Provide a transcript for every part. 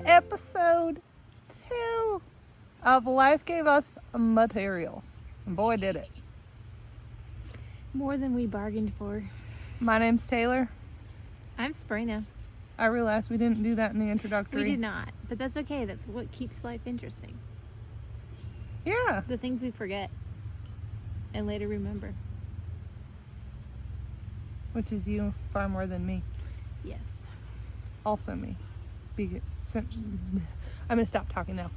episode 2 of Life Gave Us Material. And boy, did it. More than we bargained for. My name's Taylor. I'm Sabrina. I realized we didn't do that in the introductory. We did not, but that's okay. That's what keeps life interesting. Yeah. The things we forget and later remember. Which is you far more than me. Yes. Also me. I'm going to stop talking now.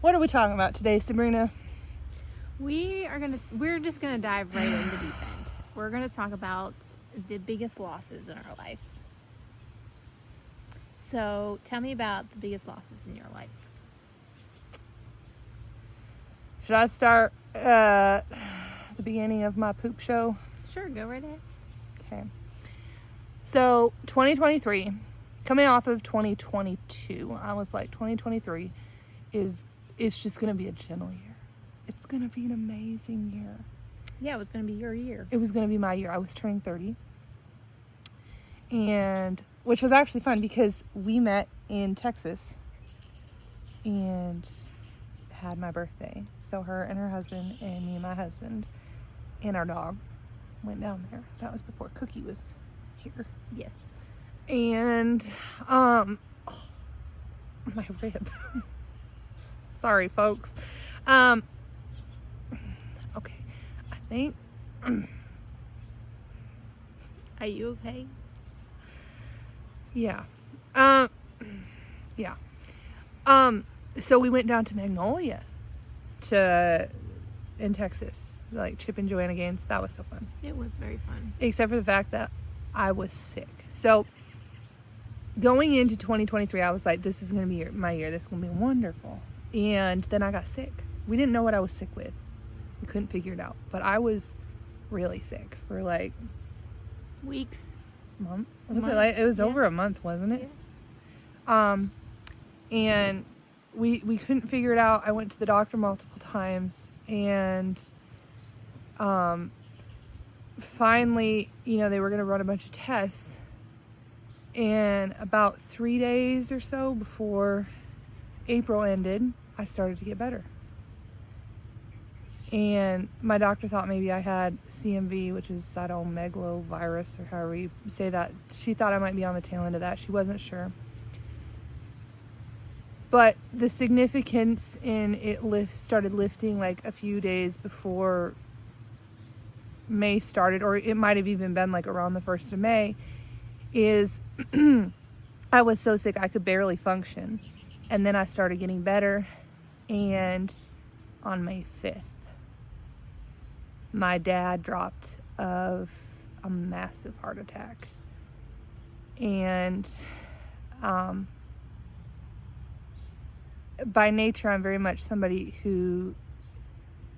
What are we talking about today, Sabrina? We're just gonna dive right into deep end. We're gonna talk about the biggest losses in our life. So tell me about the biggest losses in your life. Should I start at the beginning of my poop show? Sure, go right ahead. Okay. So 2023, coming off of 2022, I was like, 2023 it's just gonna be a gentle year. It's going to be an amazing year. Yeah, it was going to be your year. It was going to be my year. I was turning 30. And, which was actually fun because we met in Texas and had my birthday. So her and her husband and me and my husband and our dog went down there. That was before Cookie was here. Yes. And, my rib. Sorry, folks. Okay, I think. Are you okay? Yeah. Yeah. So we went down to Magnolia in Texas, like Chip and Joanna Gaines. That was so fun. It was very fun. Except for the fact that I was sick. So going into 2023, I was like, this is going to be my year. This is going to be wonderful. And then I got sick. We didn't know what I was sick with. We couldn't figure it out. But I was really sick for like weeks. Month? It was over a month, wasn't it? Yeah. And we couldn't figure it out. I went to the doctor multiple times and finally, they were going to run a bunch of tests. And about 3 days or so before April ended, I started to get better. And my doctor thought maybe I had CMV, which is cytomegalovirus, or however you say that. She thought I might be on the tail end of that. She wasn't sure. But the significance in it started lifting like a few days before May started, or it might have even been like around the 1st of May, is I was so sick I could barely function. And then I started getting better, and on May 5th, my dad dropped of a massive heart attack. And by nature, I'm very much somebody who,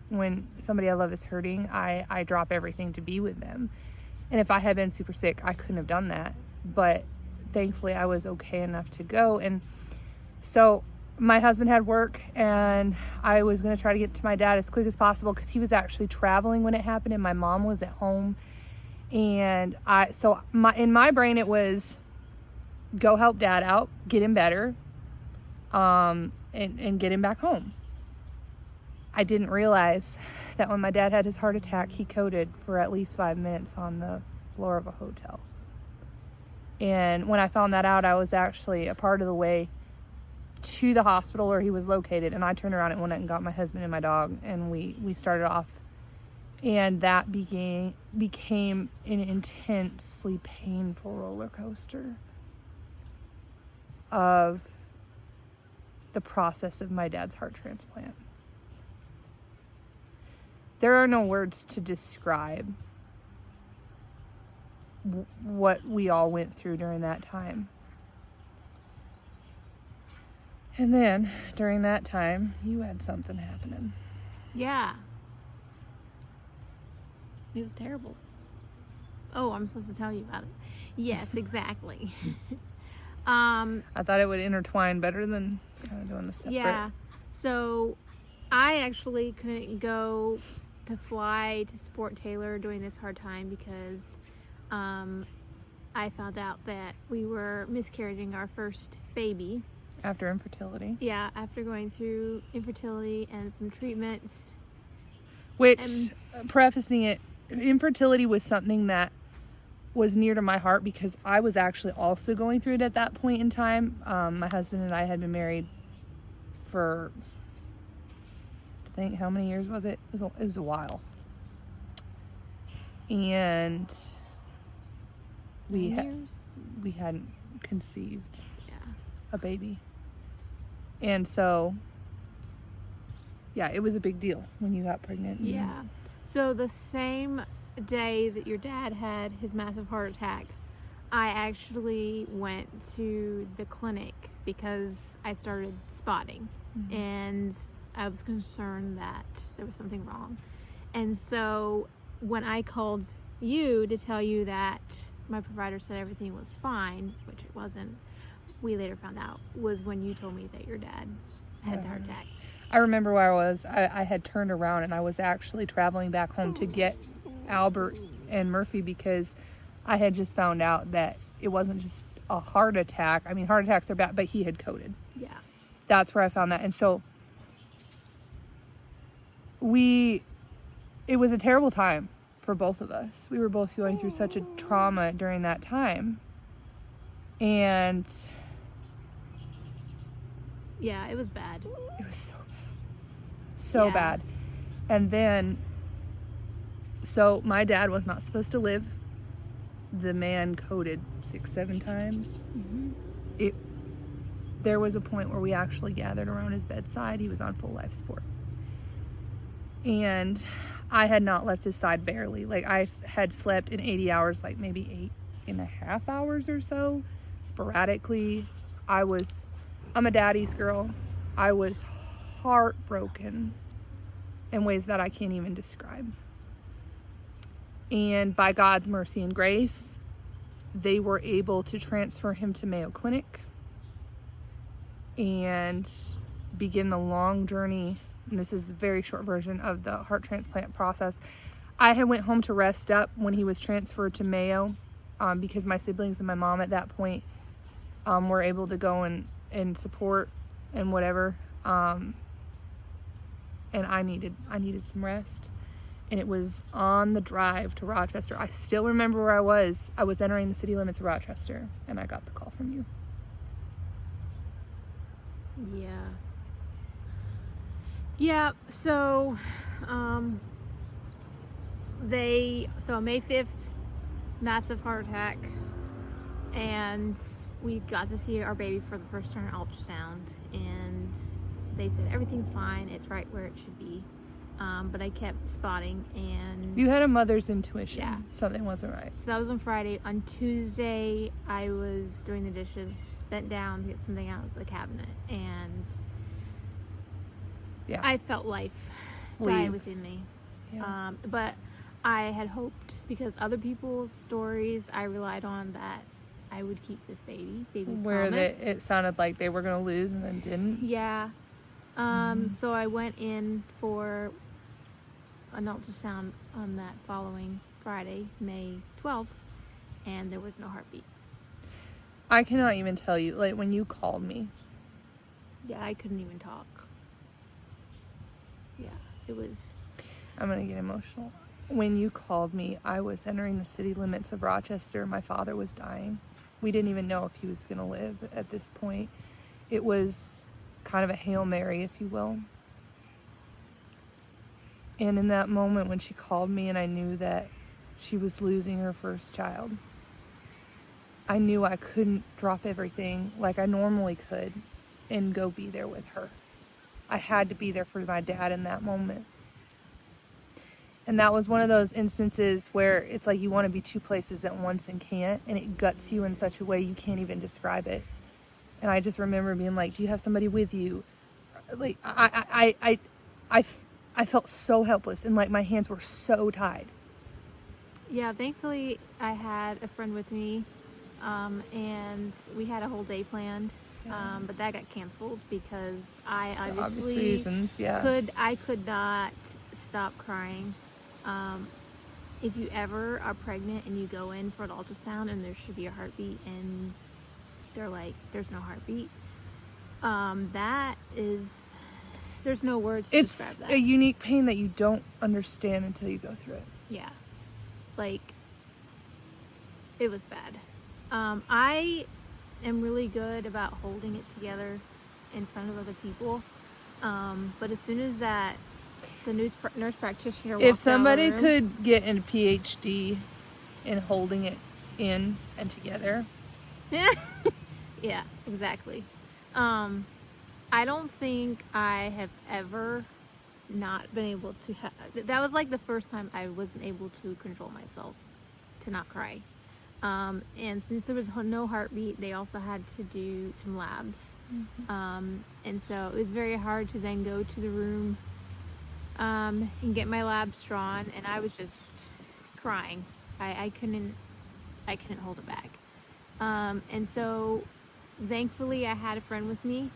when somebody I love is hurting, I drop everything to be with them. And if I had been super sick, I couldn't have done that. But thankfully, I was okay enough to go. And so my husband had work, and I was going to try to get to my dad as quick as possible because he was actually traveling when it happened, and my mom was at home. And in my brain, it was go help dad out, get him better, and get him back home. I didn't realize that when my dad had his heart attack, he coded for at least 5 minutes on the floor of a hotel. And when I found that out, I was actually a part of the way to the hospital where he was located, and I turned around and went and got my husband and my dog, and we started off, and that became an intensely painful roller coaster of the process of my dad's heart transplant. There are no words to describe what we all went through during that time. And then, during that time, you had something happening. Yeah. It was terrible. Oh, I'm supposed to tell you about it. Yes, exactly. I thought it would intertwine better than kind of doing the separate. Yeah. So, I actually couldn't go to fly to support Taylor during this hard time because I found out that we were miscarrying our first baby, After infertility. Yeah, after going through infertility and some treatments. Which, And prefacing it, infertility was something that was near to my heart because I was actually also going through it at that point in time. My husband and I had been married for, I think, how many years was it? It was a while. And we hadn't conceived a baby. And so, yeah, it was a big deal when you got pregnant. Yeah. So the same day that your dad had his massive heart attack, I actually went to the clinic because I started spotting. Mm-hmm. And I was concerned that there was something wrong. And so when I called you to tell you that my provider said everything was fine, which it wasn't, we later found out, was when you told me that your dad had the heart attack. I remember where I was. I had turned around and I was actually traveling back home to get Albert and Murphy because I had just found out that it wasn't just a heart attack. I mean, heart attacks are bad, but he had coded. Yeah. That's where I found that. And so it was a terrible time for both of us. We were both going through such a trauma during that time. And yeah, it was bad. It was so bad. And then, so my dad was not supposed to live. The man coded 6-7 times. Mm-hmm. There was a point where we actually gathered around his bedside. He was on full life support. And I had not left his side barely. Like, I had slept in 80 hours, like maybe 8.5 hours or so, sporadically. I'm a daddy's girl. I was heartbroken in ways that I can't even describe. And by God's mercy and grace, they were able to transfer him to Mayo Clinic and begin the long journey. And this is the very short version of the heart transplant process. I had went home to rest up when he was transferred to Mayo because my siblings and my mom at that point were able to go and support and whatever. And I needed some rest. And it was on the drive to Rochester. I still remember where I was. I was entering the city limits of Rochester, and I got the call from you. Yeah, so May 5th, massive heart attack, and we got to see our baby for the first time in ultrasound, and they said everything's fine, it's right where it should be. But I kept spotting, and you had a mother's intuition. Yeah. Something wasn't right. So that was on Friday. On Tuesday, I was doing the dishes, bent down to get something out of the cabinet, and I felt life die within me. Yeah. But I had hoped, because other people's stories I relied on, that I would keep this baby where promise. It sounded like they were going to lose and then didn't. Yeah. So I went in for an ultrasound on that following Friday, May 12th, and there was no heartbeat. I cannot even tell you, like, when you called me. Yeah, I couldn't even talk. Yeah, it was... I'm going to get emotional. When you called me, I was entering the city limits of Rochester. My father was dying. We didn't even know if he was going to live at this point. It was kind of a Hail Mary, if you will. And in that moment when she called me and I knew that she was losing her first child, I knew I couldn't drop everything like I normally could and go be there with her. I had to be there for my dad in that moment. And that was one of those instances where it's like you want to be two places at once and can't, and it guts you in such a way you can't even describe it. And I just remember being like, do you have somebody with you? Like, I felt so helpless, and like my hands were so tied. Yeah, thankfully I had a friend with me, and we had a whole day planned, but that got canceled because I obviously reasons, I could not stop crying. If you ever are pregnant and you go in for an ultrasound and there should be a heartbeat and they're like, there's no heartbeat, That is, there's no words to It's describe a that. unique pain that you don't understand until you go through it. Yeah. Like, it was bad. I am really good about holding it together in front of other people. But as soon as the nurse practitioner If walked out of the somebody room, could get a PhD in holding it in and together, yeah, exactly. I don't think I have ever not been able to. That was like the first time I wasn't able to control myself to not cry. And since there was no heartbeat, they also had to do some labs. And so it was very hard to then go to the room and get my labs drawn, and I was just crying. I couldn't hold it back. And so thankfully I had a friend with me,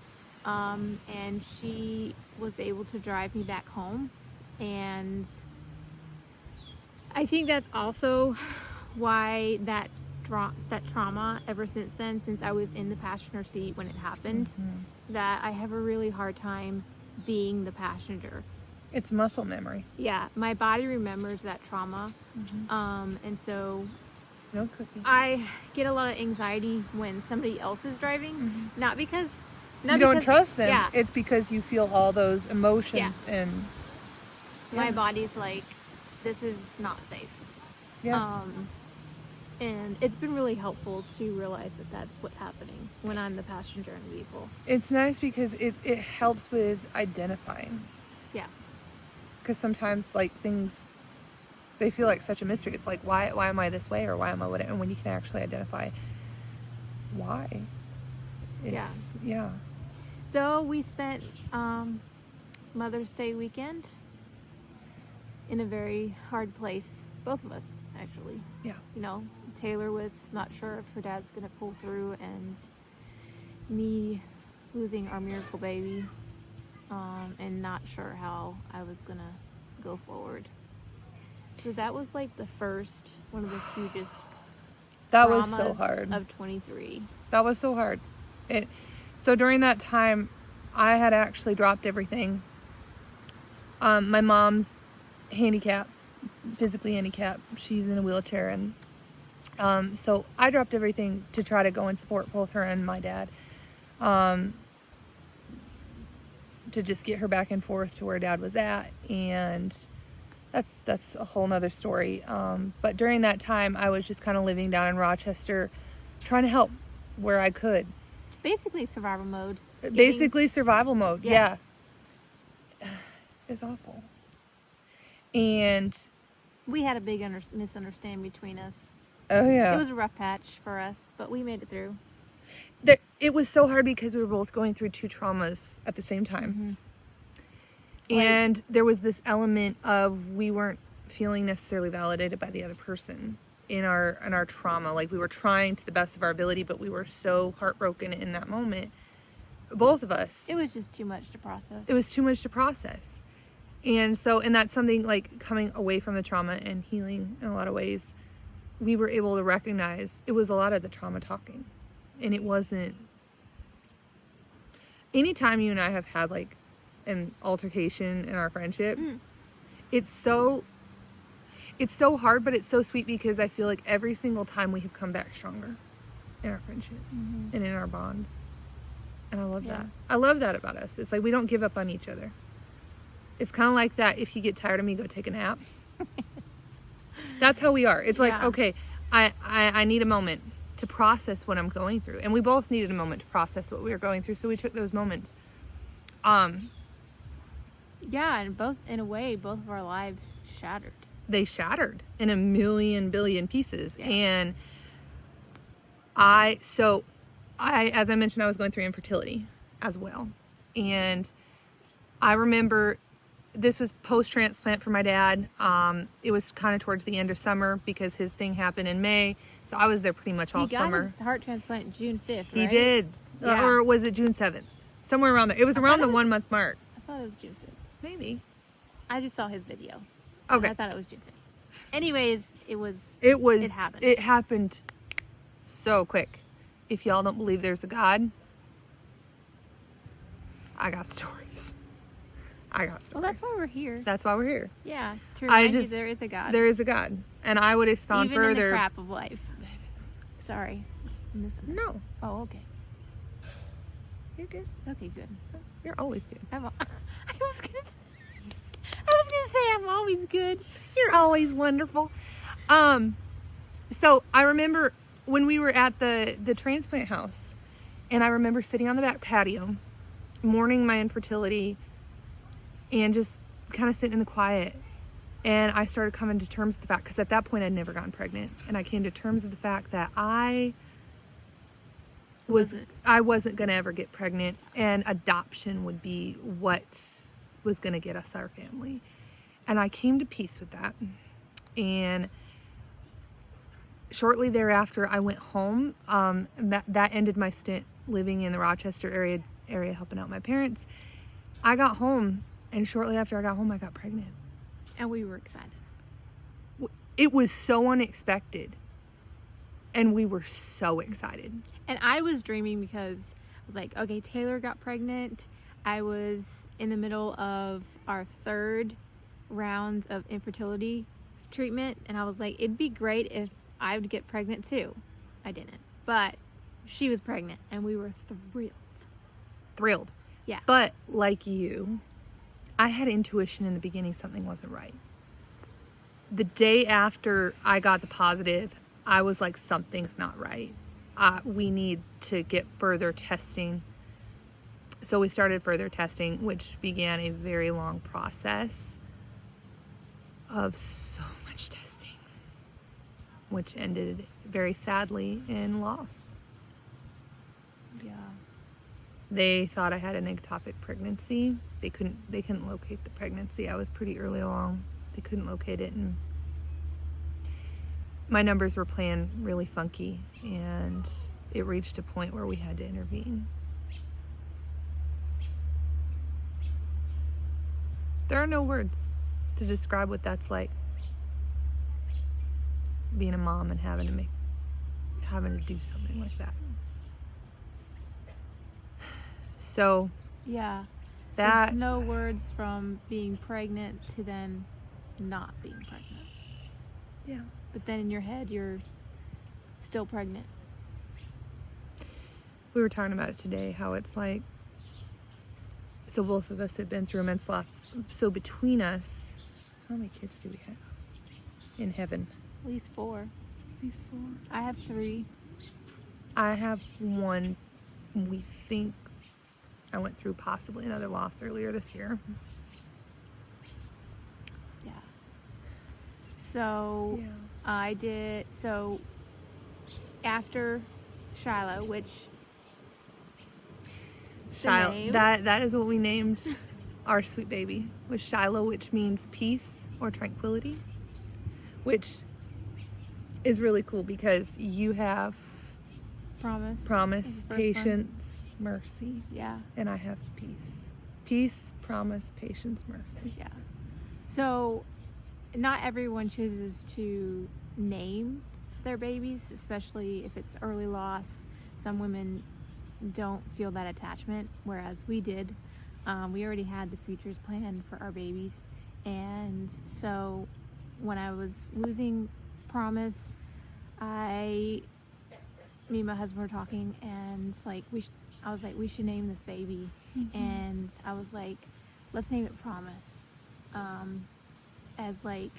and she was able to drive me back home. And I think that's also why that trauma ever since then, since I was in the passenger seat when it happened, that I have a really hard time being the passenger. it's muscle memory. Yeah, my body remembers that trauma. And so No cookie. I get a lot of anxiety when somebody else is driving, not because You don't trust them. Yeah, It's because you feel all those emotions and my body's like, this is not safe. yeah. And it's been really helpful to realize that that's what's happening when I'm the passenger in the vehicle. It's nice because it helps with identifying. Yeah. Because sometimes like things, they feel like such a mystery. It's like, why am I this way, or why am I and when you can actually identify why. Yeah. So we spent Mother's Day weekend in a very hard place, both of us actually. Yeah. You know, Taylor with not sure if her dad's gonna pull through, and me losing our miracle baby, and not sure how I was gonna go forward. So that was like one of the hugest That was so traumas hard. of 23. That was so hard. So during that time, I had actually dropped everything. My mom's handicapped, physically handicapped. She's in a wheelchair, and so I dropped everything to try to go and support both her and my dad, to just get her back and forth to where dad was at, and that's a whole nother story. But during that time, I was just kind of living down in Rochester, trying to help where I could. Basically survival mode. Basically survival mode. Yeah. It's awful. And we had a big misunderstanding between us. oh yeah, It was a rough patch for us, but we made it through. It was so hard because we were both going through two traumas at the same time. And there was this element of we weren't feeling necessarily validated by the other person in our trauma. Like, we were trying to the best of our ability, but we were so heartbroken in that moment, both of us. It was just too much to process. It was too much to process. And so, and that's something like coming away from the trauma and healing in a lot of ways, we were able to recognize it was a lot of the trauma talking. And it wasn't, anytime you and I have had like an altercation in our friendship, it's so hard, but it's so sweet because I feel like every single time we have come back stronger in our friendship and in our bond. And I love that. I love that about us. It's like we don't give up on each other. It's kind of like that. If you get tired of me, go take a nap. That's how we are. It's like, okay, I need a moment to process what I'm going through. And we both needed a moment to process what we were going through. So we took those moments. Yeah, and in a way, both of our lives shattered. They shattered in a million billion pieces. And as I mentioned, I was going through infertility as well. And I remember this was post-transplant for my dad. It was kind of towards the end of summer because his thing happened in May. So I was there pretty much all summer. He got his heart transplant June 5th, right? He did. Yeah. Or was it June 7th? Somewhere around there. It was around the 1 month mark. I thought it was June 5th. Maybe. I just saw his video. Okay. I thought it was June 5th. Anyways, it happened. It happened so quick. If y'all don't believe there's a God, I got stories. I got stories. Well, that's why we're here. That's why we're here. Yeah, to remind you there is a God. There is a God. And I would expound Even further. in the crap of life. Sorry. No. Oh, okay. You're good. Okay, good. You're always good. I was gonna say I'm always good. You're always wonderful. So I remember when we were at the transplant house, and I remember sitting on the back patio, mourning my infertility, and just kind of sitting in the quiet. And I started coming to terms with the fact, because at that point I'd never gotten pregnant, and I came to terms with the fact that I wasn't gonna ever get pregnant, and adoption would be what was gonna get us our family. And I came to peace with that. And shortly thereafter, I went home. That ended my stint living in the Rochester area helping out my parents. I got home, and shortly after I got home, I got pregnant. And we were excited. It was so unexpected, and we were so excited. And I was dreaming because I was like, okay, Taylor got pregnant. I was in the middle of our 3rd round of infertility treatment, and I was like, it'd be great if I would get pregnant too. I didn't, but she was pregnant, and we were thrilled. Yeah. But like you, I had intuition in the beginning something wasn't right. The day after I got the positive, I was like, something's not right. We need to get further testing. So we started further testing, which began a very long process of so much testing, which ended very sadly in loss. Yeah. They thought I had an ectopic pregnancy. They couldn't locate the pregnancy. I was pretty early along. They couldn't locate it, and my numbers were playing really funky, and it reached a point where we had to intervene. There are no words to describe what that's like, being a mom and having to do something like that. So yeah, that there's no words from being pregnant to then not being pregnant. Yeah. But then in your head, you're still pregnant. We were talking about it today, how it's like, so both of us have been through immense loss. So between us, how many kids do we have in heaven? At least 4. At least 4. I have 3. I have 1. We think I went through possibly another loss earlier this year. Yeah. So Yeah. I did, so after Shiloh, which Shiloh, name? that is what we named our sweet baby, was Shiloh, which means peace or tranquility, which is really cool because you have Promise, promise, is the first patience, mercy, Yeah. and I have peace, promise, patience, mercy. Yeah. So not everyone chooses to name their babies, especially if it's early loss. Some women don't feel that attachment, whereas we did. We already had the futures planned for our babies. And so when I was losing Promise, me and my husband were talking, and I was like, we should name this baby. Mm-hmm. And I was like, let's name it Promise. As like,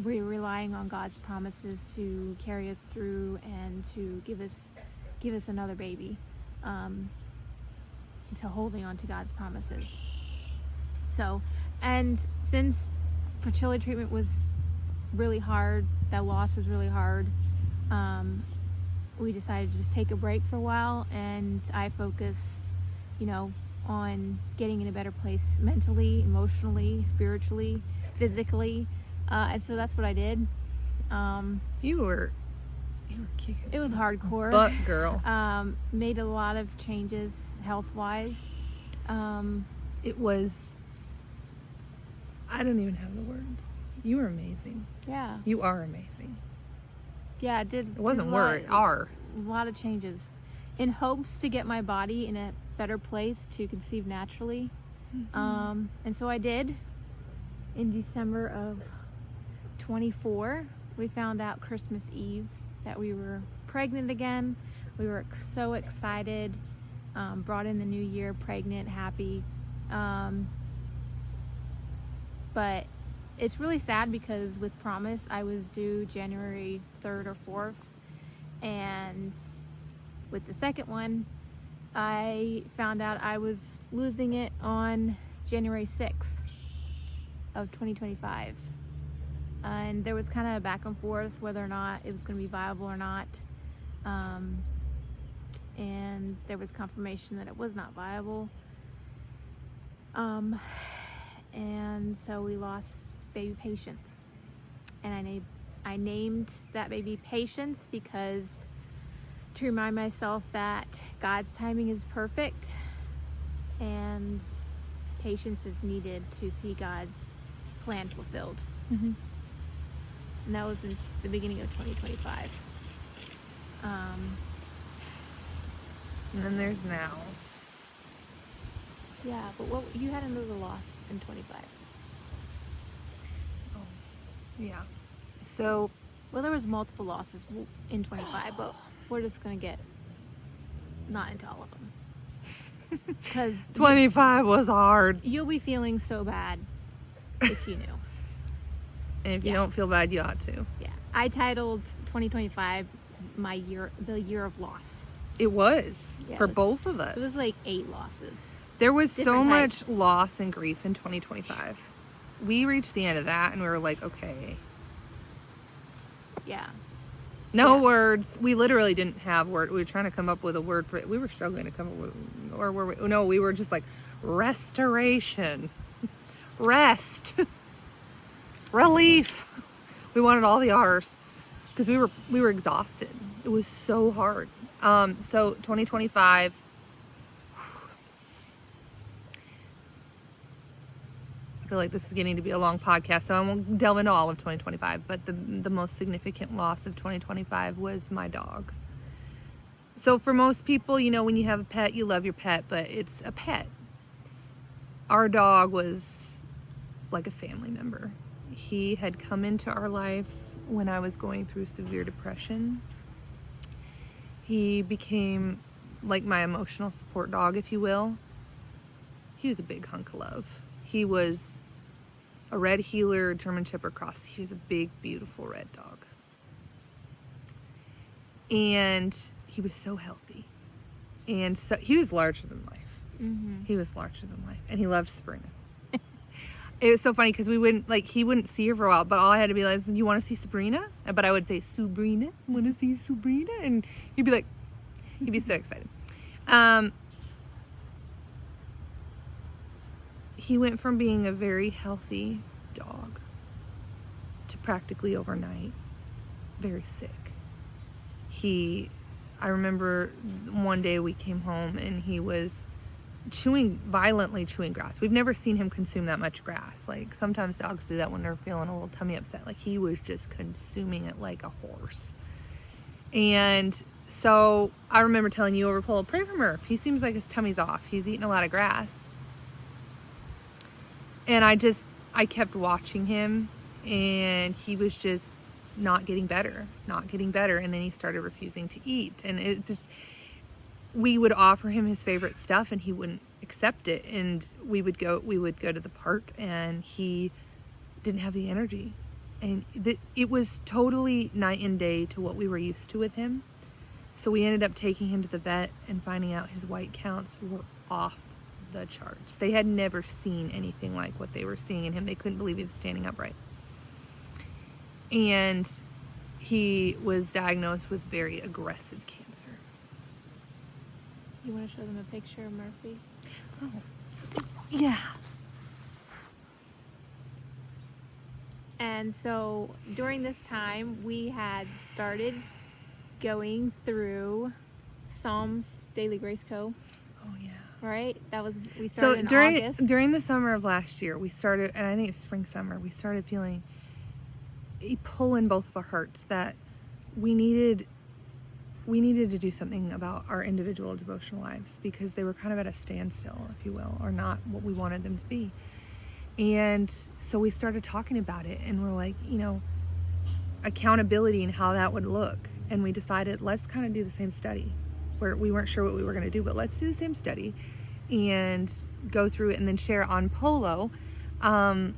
we're relying on God's promises to carry us through and to give us another baby. To holding on to God's promises. So, and since fertility treatment was really hard, that loss was really hard, we decided to just take a break for a while, and I focus, on getting in a better place mentally, emotionally, spiritually, physically, and so that's what I did. You were kicking. It was hardcore. But girl. Made a lot of changes health-wise. It was, I don't even have the words. You were amazing. Yeah. You are amazing. Yeah, it did. It wasn't word, are. A lot of changes in hopes to get my body in a better place to conceive naturally. And so I did. In December of 24, we found out Christmas Eve that we were pregnant again. We were so excited. Brought in the new year pregnant, happy. But it's really sad because with Promise, I was due January 3rd or 4th. And with the second one, I found out I was losing it on January 6th of 2025. And there was kind of a back and forth whether or not it was going to be viable or not. And there was confirmation that it was not viable. And so we lost baby Patience. And I named that baby Patience because to remind myself that God's timing is perfect and patience is needed to see God's plan fulfilled. Mm-hmm. And that was in the beginning of 2025. And then there's now. Yeah, but what you had another loss in 25. Oh, yeah. So, Well, there was multiple losses in 25, but we're just gonna get not into all of them because 25 was hard. you'll be feeling so bad if you knew. And if you Yeah. don't feel bad, you ought to. Yeah, I titled 2025 my year, the year of loss. It was. Yeah, for it was- both of us. It was like 8 losses. There was so different much types. loss and grief in 2025. We reached the end of that and we were like, okay. Yeah. No Yeah. words. We literally didn't have word. We were trying to come up with a word for it. We were struggling to come up with, or were we? No, we were just like restoration, rest, relief. We wanted all the R's because we were exhausted. It was so hard. So 2025. I feel like this is getting to be a long podcast, so I won't delve into all of 2025, but the most significant loss of 2025 was my dog. So for most people, you know, when you have a pet, you love your pet, but it's a pet. Our dog was like a family member. He had come into our lives when I was going through severe depression. He became like my emotional support dog, if you will. He was a big hunk of love. He was a red heeler, German Shepherd cross. He was a big, beautiful red dog. And he was so healthy. And so he was larger than life. Mm-hmm. He was larger than life. And he loved Sabrina. It was so funny because he wouldn't see her for a while, but all I had to be like, you want to see Sabrina? But I would say, Sabrina? Want to see Sabrina? And he'd be so excited. He went from being a very healthy dog to practically overnight very sick. I remember one day we came home and he was violently chewing grass. We've never seen him consume that much grass. Like sometimes dogs do that when they're feeling a little tummy upset. Like he was just consuming it like a horse. And so I remember telling you over Polo, pray for Murph. He seems like his tummy's off. He's eating a lot of grass. And I kept watching him and he was just not getting better. And then he started refusing to eat. And we would offer him his favorite stuff and he wouldn't accept it. And we would go to the park and he didn't have the energy. And it was totally night and day to what we were used to with him. So we ended up taking him to the vet and finding out his white counts were off the charts. They had never seen anything like what they were seeing in him. They couldn't believe he was standing upright. And he was diagnosed with very aggressive cancer. You want to show them a picture of Murphy? Oh, yeah. And so during this time, we had started going through Psalms Daily Grace Co. Oh, yeah. Right? We started in So August. during the summer of last year, we started, and I think it's spring, summer, we started feeling a pull in both of our hearts that we needed we needed to do something about our individual devotional lives because they were kind of at a standstill, if you will, or not what we wanted them to be. And so we started talking about it, and we're like, accountability and how that would look. And we decided, let's kind of do the same study, where we weren't sure what we were going to do, but let's do the same study and go through it and then share on Polo the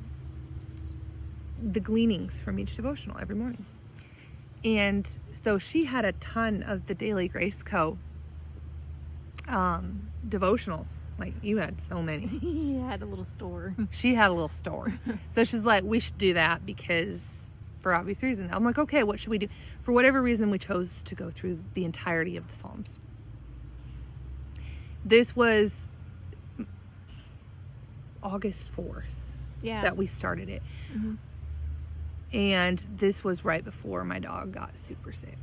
gleanings from each devotional every morning. And so she had a ton of the Daily Grace Co. Devotionals. Like, you had so many. He had a little store. She had a little store. So she's like, we should do that because, for obvious reasons. I'm like, okay, what should we do? For whatever reason, we chose to go through the entirety of the Psalms. This was August 4th that we started it. Mm-hmm. And this was right before my dog got super sick,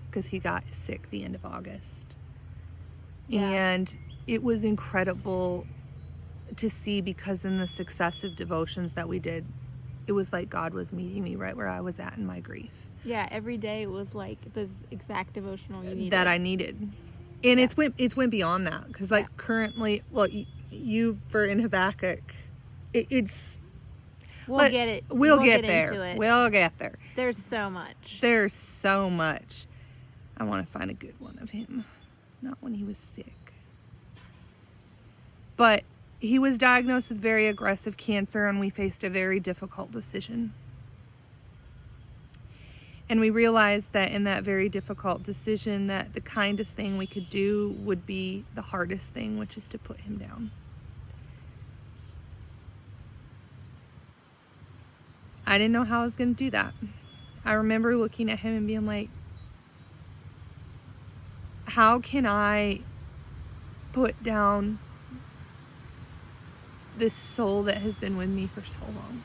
because he got sick the end of August. Yeah. And it was incredible to see, because in the successive devotions that we did, it was like God was meeting me right where I was at in my grief. Yeah, every day it was like the exact devotional you needed. That I needed. And it's went beyond that, because like currently, well, you for in Habakkuk, it's... We'll get it. We'll get there. Into it. We'll get there. There's so much. There's so much. I want to find a good one of him. Not when he was sick. But he was diagnosed with very aggressive cancer, and we faced a very difficult decision. And we realized that in that very difficult decision, that the kindest thing we could do would be the hardest thing, which is to put him down. I didn't know how I was going to do that. I remember looking at him and being like, how can I put down this soul that has been with me for so long?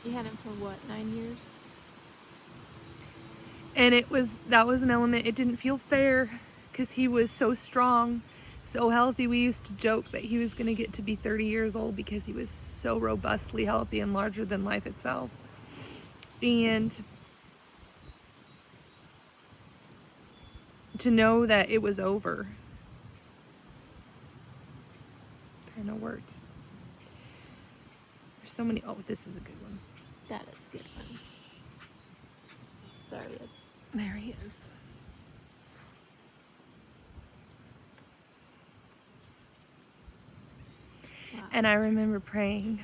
You had him for what, 9 years? And that was an element. It didn't feel fair, because he was so strong, so healthy. We used to joke that he was going to get to be 30 years old because he was so robustly healthy and larger than life itself. And to know that it was over. There are no words. There's so many. Oh, this is a good one. That is a good one. There he is. There he is. Wow. And I remember praying,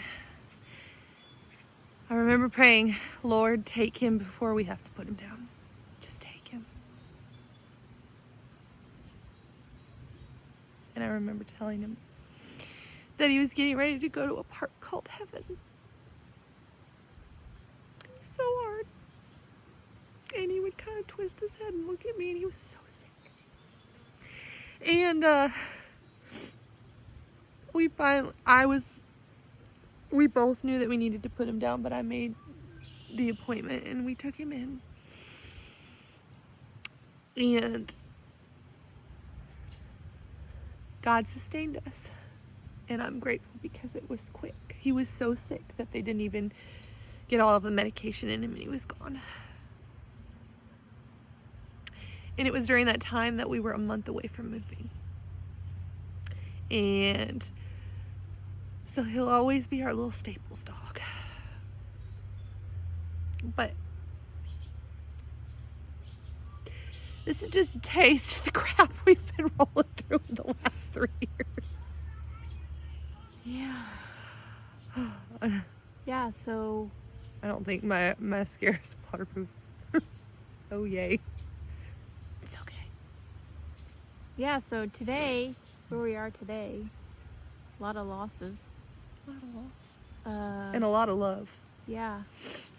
Lord, take him before we have to put him down. Just take him. And I remember telling him that he was getting ready to go to a park called heaven. So hard. And he would kind of twist his head and look at me, and he was so sick. And we both knew that we needed to put him down, but I made the appointment and we took him in. And God sustained us. And I'm grateful because it was quick. He was so sick that they didn't even get all of the medication in him, and he was gone. And it was during that time that we were a month away from moving. And so he'll always be our little Staples dog. But this is just a taste of the crap we've been rolling through in the last 3 years. Yeah. Yeah, so... I don't think my mascara is waterproof. Oh, yay. It's okay. Yeah, so today, where we are today, a lot of losses. A lot of loss. And a lot of love. Yeah.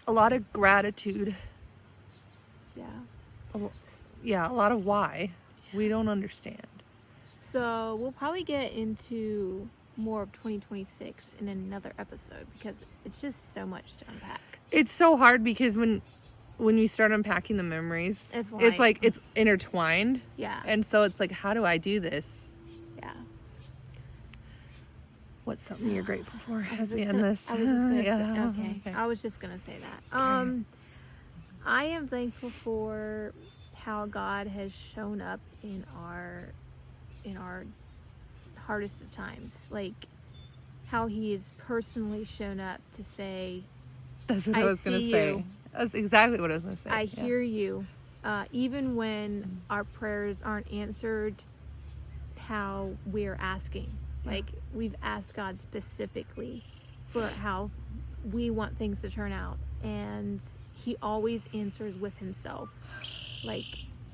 A lot of gratitude. Yeah. A lot of why. Yeah. We don't understand. So we'll probably get into more of 2026 in another episode, because it's just so much to unpack. It's so hard because when you start unpacking the memories, it's like it's intertwined. Yeah. And so it's like, how do I do this? Yeah. What's something you're grateful for as we end this? I was just gonna yeah. say, okay. I was just gonna say that. I am thankful for how God has shown up in our hardest of times. Like how he has personally shown up to say, That's what I I was going to see say. you. That's exactly what I was going to say. I hear you. Even when our prayers aren't answered how we're asking. Like we've asked God specifically for how we want things to turn out, and he always answers with himself, like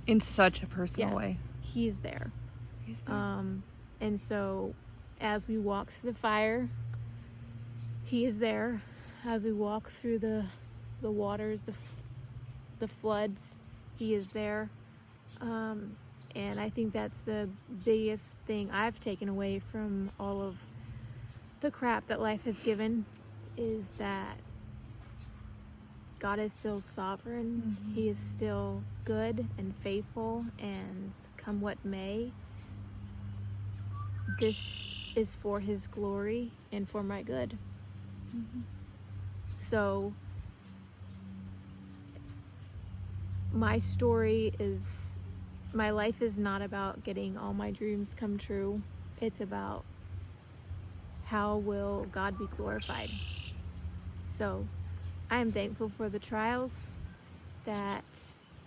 In such a personal way. He's there. He's there. And so as we walk through the fire, he is there. As we walk through the waters, the floods, he is there. And I think that's the biggest thing I've taken away from all of the crap that life has given, is that God is still sovereign. Mm-hmm. He is still good and faithful, and come what may, this is for his glory and for my good. Mm-hmm. So my life is not about getting all my dreams come true. It's about how will God be glorified. So I am thankful for the trials, that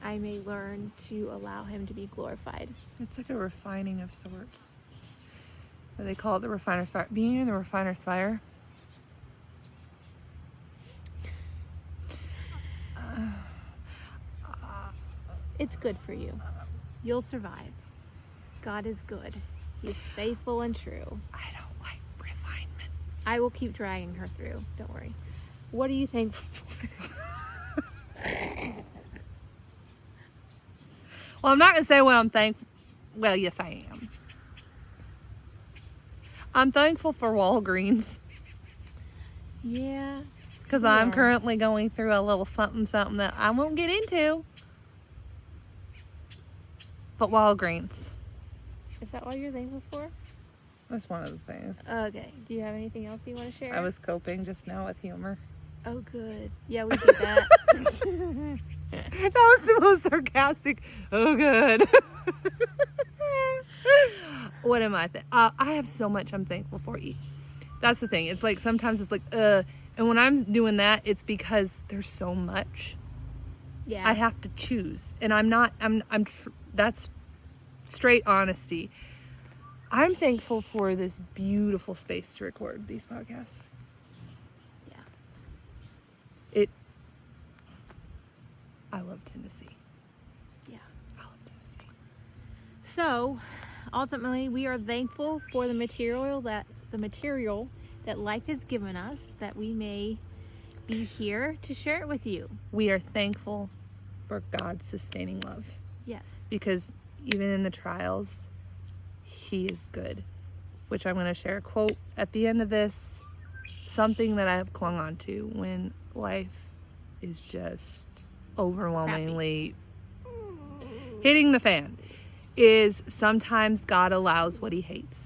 I may learn to allow him to be glorified. It's like a refining of sorts. They call it the refiner's fire. Being in the refiner's fire. It's good for you. You'll survive. God is good. He's faithful and true. I don't like refinement. I will keep dragging her through. Don't worry. What do you think? Well, I'm not going to say what I'm thankful. Well, yes, I am. I'm thankful for Walgreens. Yeah. Because I'm currently going through a little something that I won't get into. But Walgreens. Is that what you're thankful for? That's one of the things. Okay. Do you have anything else you want to share? I was coping just now with humor. Oh, good. Yeah, we did that. That was the most sarcastic. Oh, good. What am I? I have so much I'm thankful for. That's the thing. It's like sometimes it's like, and when I'm doing that, it's because there's so much. Yeah. I have to choose, and that's straight honesty. I'm thankful for this beautiful space to record these podcasts. I love Tennessee. Yeah. I love Tennessee. So, ultimately, we are thankful for the material that life has given us, that we may be here to share it with you. We are thankful for God's sustaining love. Yes. Because even in the trials, he is good. Which I'm going to share a quote at the end of this. Something that I have clung on to when life is just overwhelmingly hitting the fan, is sometimes God allows what he hates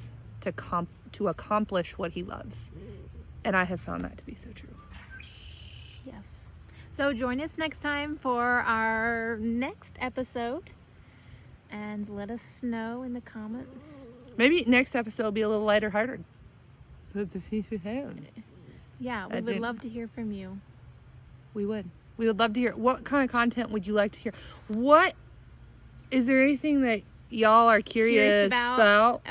to accomplish what he loves. And I have found that to be so true. Yes. So join us next time for our next episode, and let us know in the comments. Maybe next episode will be a little lighter hearted. Yeah, we would love to hear from you. We would love to hear. What kind of content would you like to hear? What is there anything that y'all are curious about?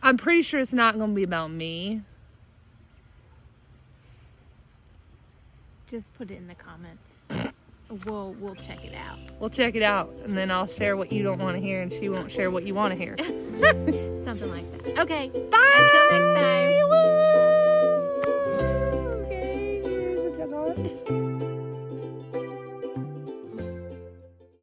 I'm pretty sure it's not going to be about me. Just put it in the comments. We'll check it out. We'll check it out, and then I'll share what you don't want to hear, and she won't share what you want to hear. Something like that. Okay. Bye. Until next time.